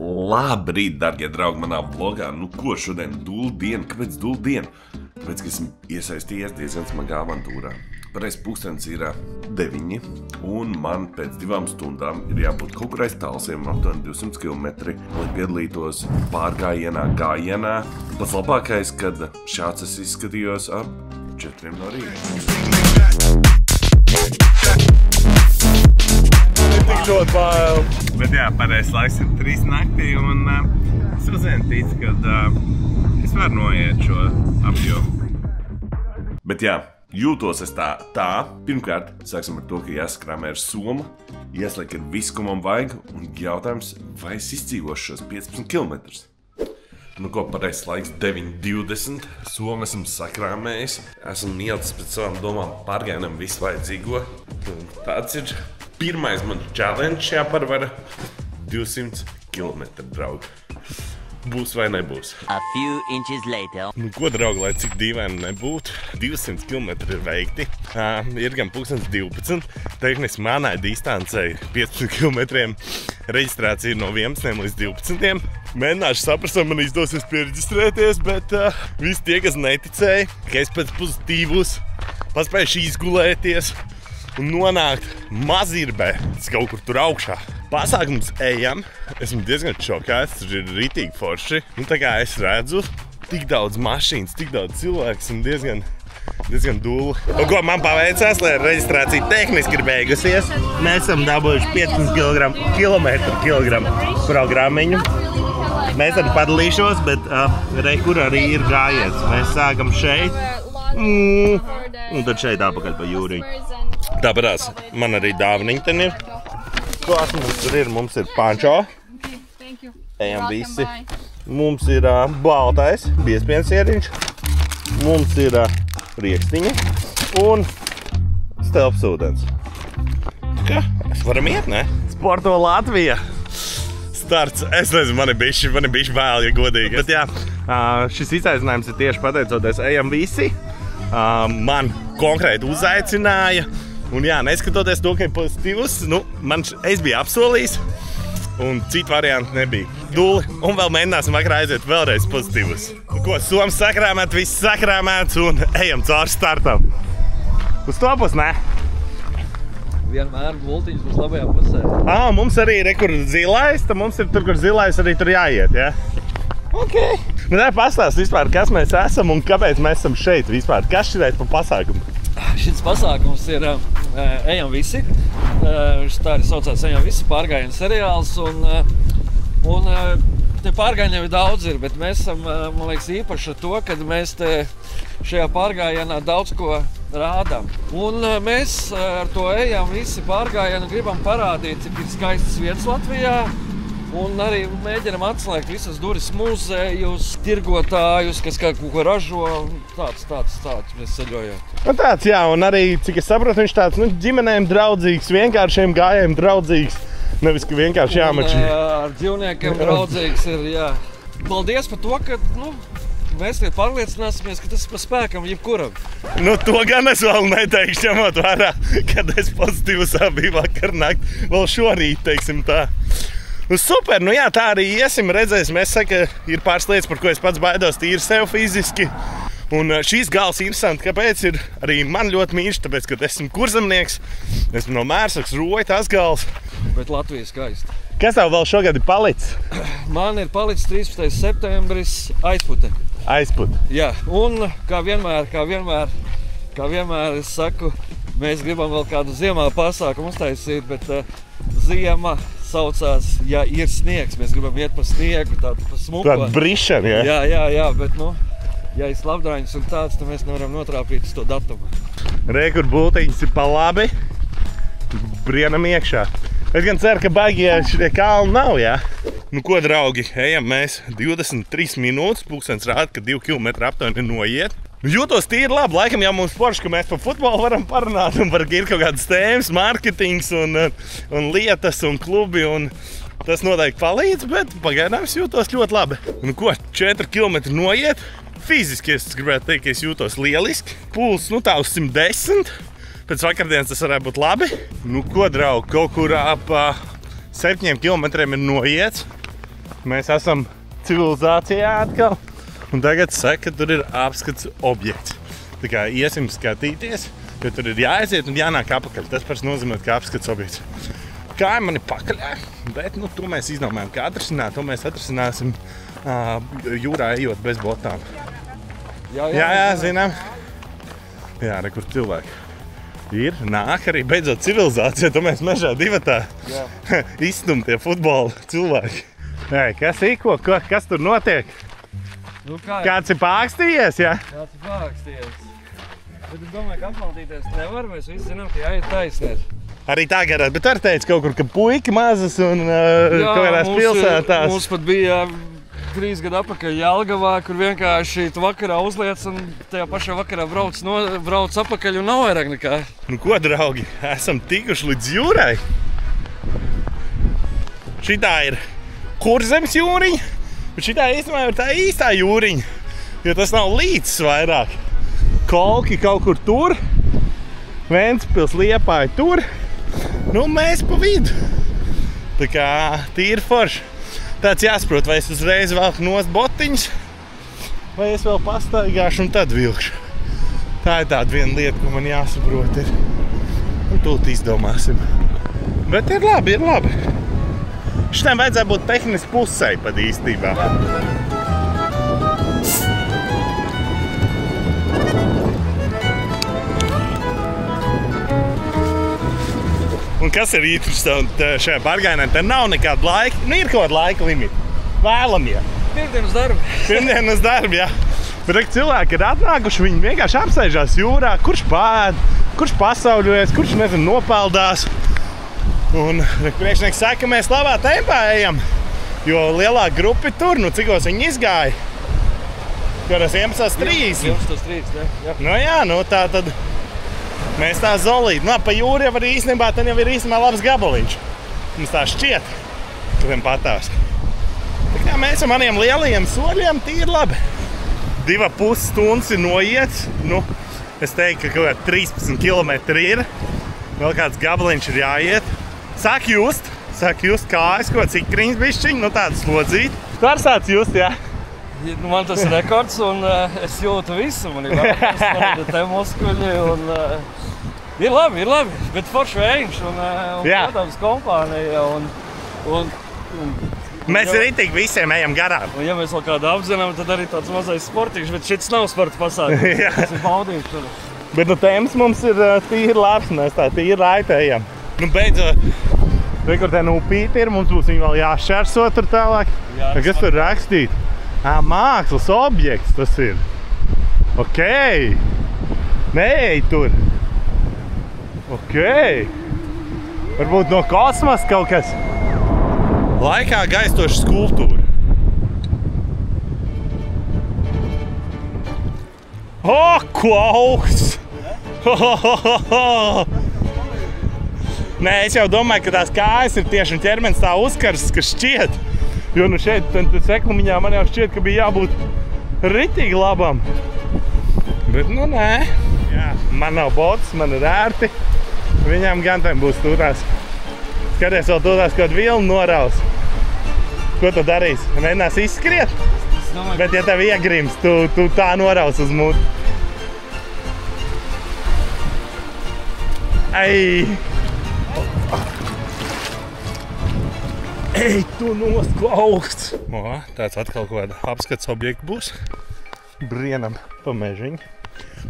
Labrīt, darbie draugi, manā vlogā. Nu ko šodien? Dūlu diena. Kāpēc dūlu diena? Tāpēc, ka esmu iesaistījies diezgan smagā avantūrā. Pareiz pulkstenis ir 9, un man pēc 2 stundām ir jābūt kaut kur aiz Talsiem, aptuveni 200 km, lai piedalītos pārgājienā, gājienā. Pats labākais, kad šāds es izskatījos ap 4 no rīta. Tik ļoti bail. Bet jā, pareiz laiks ir 3 naktī, un es uzvien ticu, ka es varu noiet šo apjomu. Bet jā, jūtos es tā. Pirmkārt, sāksim ar to, ka jāskrāmē ar somu, jāsliek ar visu, ko man vajag, un jautājums, vai es izdzīvošu šos 15 km. Nu ko, pareizs laiks 9:20, somu esmu sakrāmējis, esmu ielicis pēc savām domām pārgājienam visu vajadzīgo. Tāds ir pirmais man challenge jāparvara 200 km, draugi. Būs vai nebūs? A few inches later. Nu ko, draugi, lai cik dīvaini nebūtu, 200 km ir veikti. Ir gan 12. Tehniski manai distancei 15 km. Reģistrācija ir no 11 līdz 12. Mēģināšu saprast, vai man izdosies piereģistrēties, bet visi tie, kas neticēja, ka es pēc pozitīvus paspējuši izgulēties un nonākt Mazirbē, kaut kur tur augšā. Pasākums ejam, esmu diezgan šokēts, tur ir ritīgi forši. Un tā kā es redzu, tik daudz mašīnas, tik daudz cilvēku, esmu diezgan dūli. Un ko man paveicās, lai reģistrācija tehniski ir beigusies. Mēs esam dabūjuši 15 km programmiņu. Mēs arī padalīšos, bet kur arī ir gājiens. Mēs sākam šeit, un tad šeit apakaļ pa jūriņu. Tāpēc man arī dāvaniņi ten ir. Klās mums tur ir? Mums ir pančo. Ejam visi. Mums ir baltais biezpiens ieriņš. Mums ir riekstiņi un stelpsūdens. Kā? Es varam iet, ne? Sporto Latvija. Starts. Es nezinu, man ir bišķi bail, ja godīgi. Bet jā, šis izaicinājums ir tieši pateicoties Ejam visi. Man konkrēti uzaicināja. Un jā, neskatoties to, ka ir pozitīvs, es biju apsolījis, un citu variantu nebija. Dūli, un vēl mēģināsim vakarā aiziet vēlreiz pozitīvs. Ko, somas sakrāmēt, viss sakrāmēts, un ejam cauri startam. Uz to pus, ne? Vienmēr vultiņas būs labajā pusē. Mums arī ir kur zilais, tad mums ir tur, kur zilais arī tur jāiet, ja? Ok. Bet pastāst vispār, kas mēs esam un kāpēc mēs esam šeit vispār. Kas šitais pa pasākumu? Šis pasākums ir Ejam visi. Tā arī saucās Ejam visi pārgājienu seriāls. Un te pārgājieniem daudz ir, bet mēs esam, man liekas, īpaši ar to, ka mēs te šajā pārgājienā daudz ko rādām. Un mēs ar to Ejam visi pārgājienu gribam parādīt, cik ir skaistas vietas Latvijā. Un arī mēģinam atslēgt visas durvis muzejus, tirgotājus, kas kaut ko ražo. Tāds mēs ceļojam. Tāds, jā, un arī, cik es saprotu, viņš tāds ģimenēm draudzīgs, vienkāršiem gājējiem draudzīgs. Nevis, ka vienkārši jāmači. Ar dzīvniekiem draudzīgs ir, jā. Paldies par to, ka, mēs tie pārliecināsimies, ka tas ir pa spēkam jebkuram. To gan es vēl neteikšu, ņemot vērā, kad es pozitīvusā biju vakar nakt, vēl šorīt, teiksim tā. Super, jā, tā arī iesim, redzēsim. Es saku, ir pāris lietas, par ko es pats baidos tīri sev fiziski. Un šīs gals interesanti, kāpēc ir arī man ļoti mīļš, tāpēc, ka esmu kurzemnieks, esmu no Mērsakas, Roja, tas gals. Bet Latvija skaista. Kas tev vēl šogad ir palicis? Man ir palicis 13. septembris aizpute. Aizpute. Jā, un kā vienmēr es saku, mēs gribam vēl kādu ziemā pasākumu uztaisīt, bet ziema saucās, ja ir sniegs, mēs gribam iet pa sniegu, tādu pa smuko. Tādu brišanu, ja? Jā, bet, ja ir slapdraiņas un tāds, tad mēs nevaram notrāpīt uz to datumu. Kur bultiņas ir pa labi, brienam iekšā. Es gan ceru, ka baigie šitie kalni nav, jā? Ko, draugi, ejam mēs 23 minūtes, pulkstenis rāda, ka 2 km aptuveni noiet. Jūtos tīri labi, laikam jau mums forši, ka mēs par futbolu varam parunāt un par ir kaut kādas tēmas, marketings un lietas un klubi un tas noteikti palīdz, bet pagaidām es jūtos ļoti labi. Ko, 4 km noiet, fiziski es gribētu teikt, ka es jūtos lieliski. Puls, tā uz 110, pēc vakardienas tas varētu būt labi. Ko, draugi, kaut kur ap 7 km ir noiets. Mēs esam civilizācijā atkal. Un tagad saka, ka tur ir apskats objekts. Tā kā iesim skatīties, jo tur ir jāaiziet un jānāk apakaļ. Tas pats nozīmē, ka apskats objekts. Kāja man ir pakaļā, bet to mēs izdomājam, kā atrisināt. To mēs atrisināsim jūrā ejot bez botām. Jā, zinām. Jā, re, kur cilvēki ir. Nāk arī beidzot civilizācija, to mēs mežā divatā izstumtie futbola cilvēki. Ei, kas īko? Kas tur notiek? Nu, kā Kāds ir pākstījies, jā? Kāds ir pākstījies. Bet es domāju, ka apmaldīties nevar, mēs visi zinām, ka jāiet taisniet. Arī tā garāt, bet var teikt kaut kur, ka puika mazas un kaut kādās pilsētās. Mums pat bija 3 gadu atpakaļ Jelgavā, kur vienkārši tu vakarā uzliec un tajā pašā vakarā brauc apakaļ un nav vairāk nekā. Nu ko, draugi, esam tikuši līdz jūrai. Šitā ir Kurzemes jūriņa, bet šitā īstenībā ir tā īstā jūriņa, jo tas nav līdzs vairāk. Kolki kaut kur tur, Ventspils, Liepāja tur, nu mēs pa vidu. Tā kā tīri forši. Tāds jāsaprot, vai es uzreiz velku nost botiņas, vai es vēl pastaigāšu un tad vilkšu. Tā ir tāda viena lieta, ko man jāsaprot ir. Un tūlīt izdomāsim. Bet ir labi, ir labi. Šitam vajadzētu būt tehniski pusei pat īstībā. Un kas ir interesanti šajā bargainē? Te nav nekāda laika. Nu, ir kaut kāda laika limita. Vēlamie. Pirmdienas darbi. Pirmdienas darbi, jā. Bet cilvēki ir atnākuši, viņi vienkārši apsēžās jūrā, kurš pēd, kurš pasauļojas, kurš, nezinu, nopeldās. Un priekšnieks saka, ka mēs labā tempā ejam, jo lielāka grupa tur, nu cikos viņi izgāja. Kādās 11:30. 11:30, jā. Nu jā, nu tā tad mēs tā zolīti. Nu, pa jūru jau arī īstenībā, tad jau ir īstenībā labs gabaliņš. Mums tā šķiet, ka tiem patās. Tā kā mēs ar maniem lielajiem soļiem tīri labi. 2,5 stundas ir noiets. Nu, es teiktu, ka kaut kā 13 kilometri ir. Vēl kāds gabaliņš ir jāiet. Sāk just kājas, ko cikriņas bišķiņi, nu tāda slodzīt. Tu arī sāc just, jā? Nu, man tas ir rekords un es jūtu visu. Man ir labs, man ir te muskuļi un ir labi, bet forši vējiņš un protams, kompānija un mēs ritīgi visiem ejam garām. Un ja mēs vēl kādu apzinām, tad arī tāds mazais sportīgs, bet šits nav sporta pasākums. Tas ir baudījums. Bet nu tēmas mums ir tīri labs, mēs tā tīri raiti ejam. Nu beidzot, kur te upīti ir, mums būs viņi vēl jāšķērso tur tālāk. Kas tur rakstīt? Mākslas objekts tas ir. Okei. Neej tur. Okei. Varbūt no kosmosa kaut kas. Laikā gaistoša skulptūra. Ko augsts! Nē, es jau domāju, ka tās kājas ir tieši un ķermenis tā uzkarsts, ka šķiet. Jo nu šeit, seklumiņā man jau šķiet, ka bija jābūt ritīgi labam. Bet nu nē. Jā, man nav botas, man ir ērti. Viņām gan tam būs turās. Skaties, vēl turās kaut vilnu noraus. Ko tu darīsi? Mēģinās izskriet? Bet ja tev iegrims, tu tā noraus uz muti. Ei! Ej, tu nost, ko augsts! Tāds atkal kaut kāda apskats objekta būs. Brienam pa mežiņu.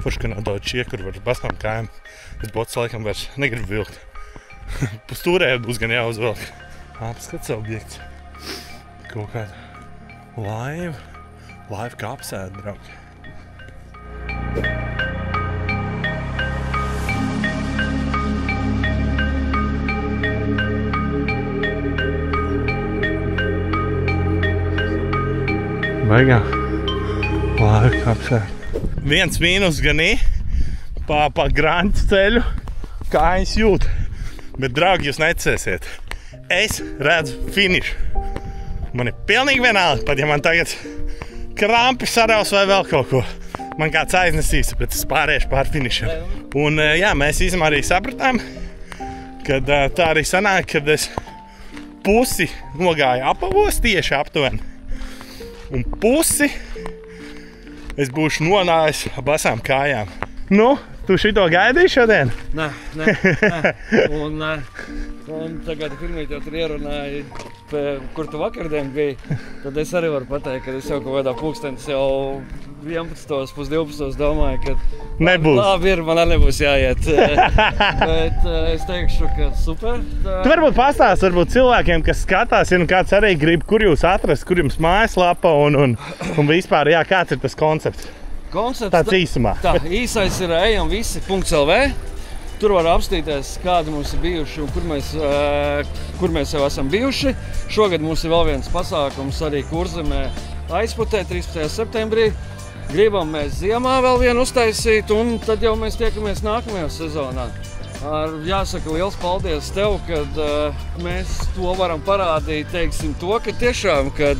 Forši, ka nav daudz šie, kur var basnām kājām. Es botas laikam vairs negribu vilkt. Pustūrē būs gan jāuzvelk. Apskats objekts. Kaut kāda laiva. Laiva kā apsēda, draugi. Baigā. Laiva kā apsēda. Viens mīnus gan pa Granču ceļu kājas jūt. Bet, draugi, jūs necēsiet. Es redzu finišu. Man ir pilnīgi vienalga, pat ja man tagad krampi saraus vai vēl kaut ko. Man kāds aiznesīs, bet es pāriešu pār finišam. Un jā, mēs īstenībā arī sapratām, kad tā arī sanāk, kad es pusi nogāju apavos tieši aptuveni. Un pusi es būšu nonājis basām kājām. Nu, tu šito gaidīji šodien? Nē. Un tagad pirmīt jau tur ierunāji, kur tu vakardien biji. Tad es arī varu pateikt, ka es jau kaut kādā pulkstenis jau 11, pus 12 domāju, ka nebūs. Labi ir, man arī nebūs jāiet. Bet es teikšu, ka super. Tu varbūt pastāst cilvēkiem, kas skatās, ja nu kāds arī grib, kur jūs atrast, kur jums mājaslapa un vispār, jā, kāds ir tas koncepts? Tāds īsumā. Tā, īsais ir ejamvisi.lv. Tur var apstīties, kādi mums ir bijuši un kur mēs jau esam bijuši. Šogad mums ir vēl viens pasākums arī Kurzemē Aizputē 13. septembrī. Gribam mēs ziemā vēl vienu uztaisīt un tad jau mēs tiekamies nākamajā sezonā. Jāsaka liels paldies tev, kad mēs to varam parādīt, teiksim to, ka tiešām, kad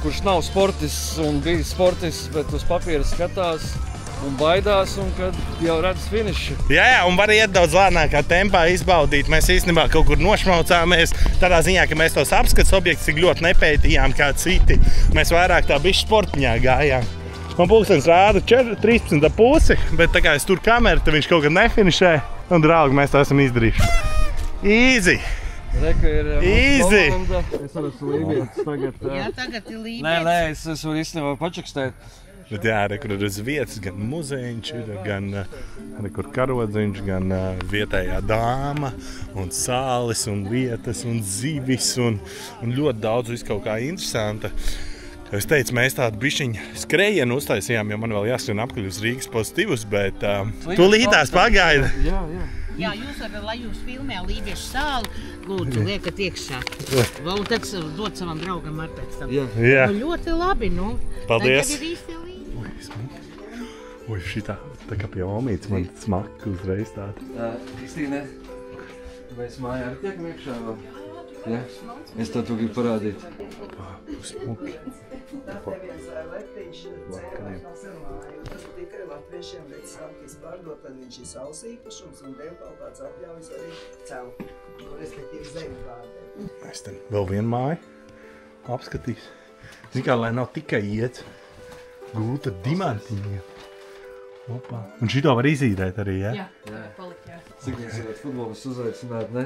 kurš nav sportists un bijis sportists, bet uz papīra skatās un baidās, un kad jau redz finišu. Jā, un var iet daudz lēnākā tempā izbaudīt. Mēs īstenībā kaut kur nošmaucāmies tādā ziņā, ka mēs tos apskats objektus tik ļoti nepētījām kā citi. Mēs vairāk tā bišķi sportiņā gājām. Man pulkstenis rāda 13,5, bet tā kā es tur kameru, tad viņš kaut kad nefinišē. Un, draugi, mēs to esam izdarījuši. Easy! Reku ir easy! Es arī esmu lībietis tagad. Jā, tagad ir lībietis. Nē, es varu īstenībā pačakstēt. Bet jā, rekur ir uz vietas gan muzejiņš, gan rekur karodziņš, gan vietējā dāma, un sālis, un lietas, un zivis, un ļoti daudz visu kaut kā interesanta. Es teicu, mēs tādu bišķiņu skrējienu uztaisījām, jo man vēl jāskrien apkaļ uz Rīgas pozitīvus, bet tu līdās pagaida. Jā, jūs varat, lai jūs filmē Lībiešu sāli, lūdzu, liekat iekšā. Un tad dod savam draugam ar pēc tam. Jā. Nu, ļoti labi, nu. Paldies. Tagad ir īsti Lībieši. Ui, šitā, tā kā pie omītes man smaka uzreiz tāda. Kristīne, vai es mājā arī tiekam iekšā vēl? Jā, es to tu gribu parādīt. Smuki. Tas tikai latviešiem veic sākīs pārdot, tad viņš ir savs īpašums un deva kaut kāds atļaujas arī celt. Respektīvi zemi vārdiem. Es te vēl vienu māju apskatīs. Zin kā, lai nav tikai iet gulta dimantiņiem. Opa. Un šito var izīrēt arī, ja? Jā, palikt, jā. Cik mēs varētu futbolis uzaicināt, ne?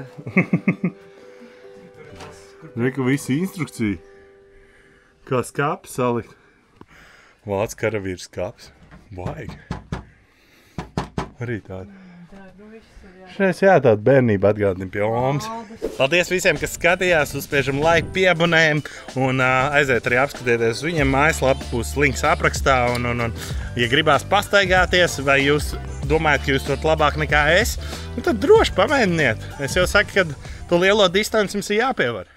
Reku visu instrukciju. Kā skāpi salikt. Vācu karavīrs skāps. Vajag. Arī tāda. Šeit jā, tāda bērnība atgādina pie omas. Paldies visiem, kas skatījās, uzspiežam laiku, piebunējam un aiziet arī apskatieties viņiem mājaslapu, būs links aprakstā un ja gribās pastaigāties vai jūs domājat, ka jūs varat labāk nekā es, tad droši pamēģiniet. Es jau saku, ka to lielo distanci jums ir jāpievar.